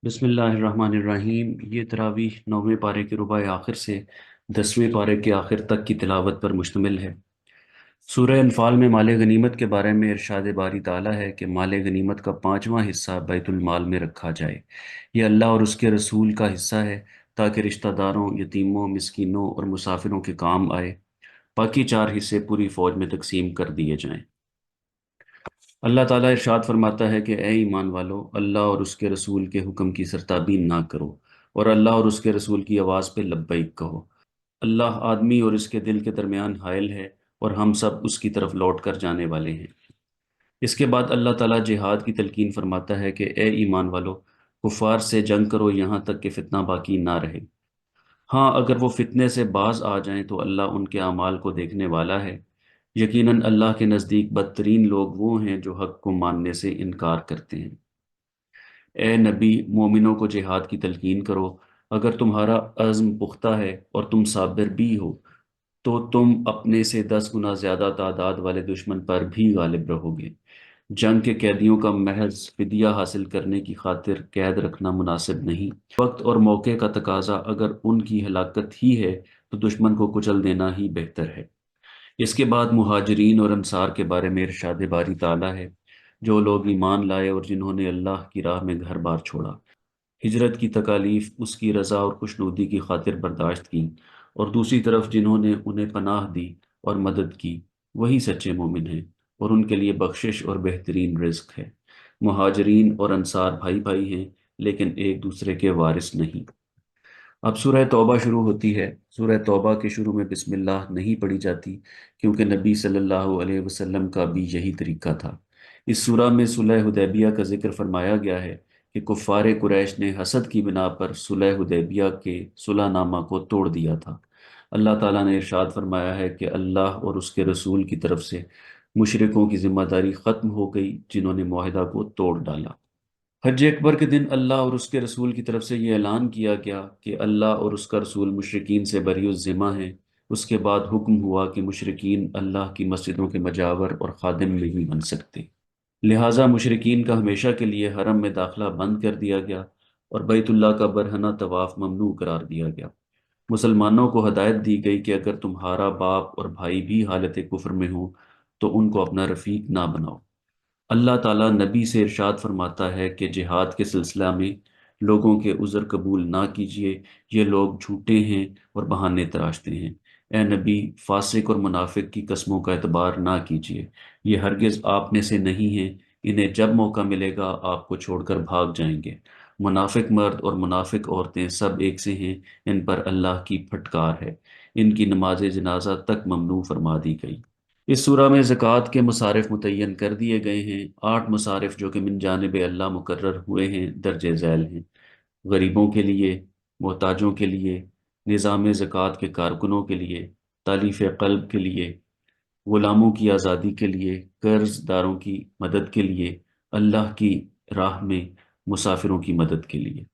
بسم اللہ الرحمن الرحیم۔ یہ تراویح 9ویں پارے کے ربع آخر سے 10ویں پارے کے آخر تک کی تلاوت پر مشتمل ہے۔ سورہ انفال میں مال غنیمت کے بارے میں ارشاد باری تعالیٰ ہے کہ مال غنیمت کا 5واں حصہ بیت المال میں رکھا جائے۔ یہ اللہ اور اس کے رسول کا حصہ ہے تاکہ رشتہ داروں، یتیموں، مسکینوں اور مسافروں کے کام آئے۔ باقی 4 حصے پوری فوج میں تقسیم کر دیے جائیں۔ اللہ تعالیٰ ارشاد فرماتا ہے کہ اے ایمان والو، اللہ اور اس کے رسول کے حکم کی سرتابی نہ کرو، اور اللہ اور اس کے رسول کی آواز پہ لبیک کہو۔ اللہ آدمی اور اس کے دل کے درمیان حائل ہے، اور ہم سب اس کی طرف لوٹ کر جانے والے ہیں۔ اس کے بعد اللہ تعالیٰ جہاد کی تلقین فرماتا ہے کہ اے ایمان والو، کفار سے جنگ کرو یہاں تک کہ فتنہ باقی نہ رہے۔ ہاں، اگر وہ فتنے سے باز آ جائیں تو اللہ ان کے اعمال کو دیکھنے والا ہے۔ یقیناً اللہ کے نزدیک بدترین لوگ وہ ہیں جو حق کو ماننے سے انکار کرتے ہیں۔ اے نبی، مومنوں کو جہاد کی تلقین کرو۔ اگر تمہارا عزم پختہ ہے اور تم صابر بھی ہو تو تم اپنے سے 10 گنا زیادہ تعداد والے دشمن پر بھی غالب رہو گے۔ جنگ کے قیدیوں کا محض فدیہ حاصل کرنے کی خاطر قید رکھنا مناسب نہیں۔ وقت اور موقع کا تقاضا اگر ان کی ہلاکت ہی ہے تو دشمن کو کچل دینا ہی بہتر ہے۔ اس کے بعد مہاجرین اور انصار کے بارے میں ارشاد باری تعالیٰ ہے، جو لوگ ایمان لائے اور جنہوں نے اللہ کی راہ میں گھر بار چھوڑا، ہجرت کی تکالیف اس کی رضا اور خوشنودی کی خاطر برداشت کی، اور دوسری طرف جنہوں نے انہیں پناہ دی اور مدد کی، وہی سچے مومن ہیں، اور ان کے لیے بخشش اور بہترین رزق ہے۔ مہاجرین اور انصار بھائی بھائی ہیں، لیکن ایک دوسرے کے وارث نہیں۔ اب سورہ توبہ شروع ہوتی ہے۔ سورہ توبہ کے شروع میں بسم اللہ نہیں پڑھی جاتی، کیونکہ نبی صلی اللہ علیہ وسلم کا بھی یہی طریقہ تھا۔ اس سورہ میں صلح حدیبیہ کا ذکر فرمایا گیا ہے کہ کفار قریش نے حسد کی بنا پر صلح حدیبیہ کے صلح نامہ کو توڑ دیا تھا۔ اللہ تعالیٰ نے ارشاد فرمایا ہے کہ اللہ اور اس کے رسول کی طرف سے مشرکوں کی ذمہ داری ختم ہو گئی جنہوں نے معاہدہ کو توڑ ڈالا۔ حج اکبر کے دن اللہ اور اس کے رسول کی طرف سے یہ اعلان کیا گیا کہ اللہ اور اس کا رسول مشرکین سے بری الذمہ ہیں۔ اس کے بعد حکم ہوا کہ مشرکین اللہ کی مسجدوں کے مجاور اور خادم نہیں بن سکتے، لہٰذا مشرکین کا ہمیشہ کے لیے حرم میں داخلہ بند کر دیا گیا اور بیت اللہ کا برہنہ طواف ممنوع قرار دیا گیا۔ مسلمانوں کو ہدایت دی گئی کہ اگر تمہارا باپ اور بھائی بھی حالت کفر میں ہوں تو ان کو اپنا رفیق نہ بناؤ۔ اللہ تعالیٰ نبی سے ارشاد فرماتا ہے کہ جہاد کے سلسلہ میں لوگوں کے عذر قبول نہ کیجیے، یہ لوگ جھوٹے ہیں اور بہانے تراشتے ہیں۔ اے نبی، فاسق اور منافق کی قسموں کا اعتبار نہ کیجیے، یہ ہرگز آپ میں سے نہیں ہیں۔ انہیں جب موقع ملے گا آپ کو چھوڑ کر بھاگ جائیں گے۔ منافق مرد اور منافق عورتیں سب ایک سے ہیں، ان پر اللہ کی پھٹکار ہے۔ ان کی نماز جنازہ تک ممنوع فرما دی گئی۔ اس سورہ میں زکوٰۃ کے مصارف متعین کر دیے گئے ہیں۔ 8 مصارف جو کہ من جانب اللہ مقرر ہوئے ہیں درج ذیل ہیں: غریبوں کے لیے، محتاجوں کے لیے، نظام زکوٰۃ کے کارکنوں کے لیے، تالیف قلب کے لیے، غلاموں کی آزادی کے لیے، قرض داروں کی مدد کے لیے، اللہ کی راہ میں مسافروں کی مدد کے لیے۔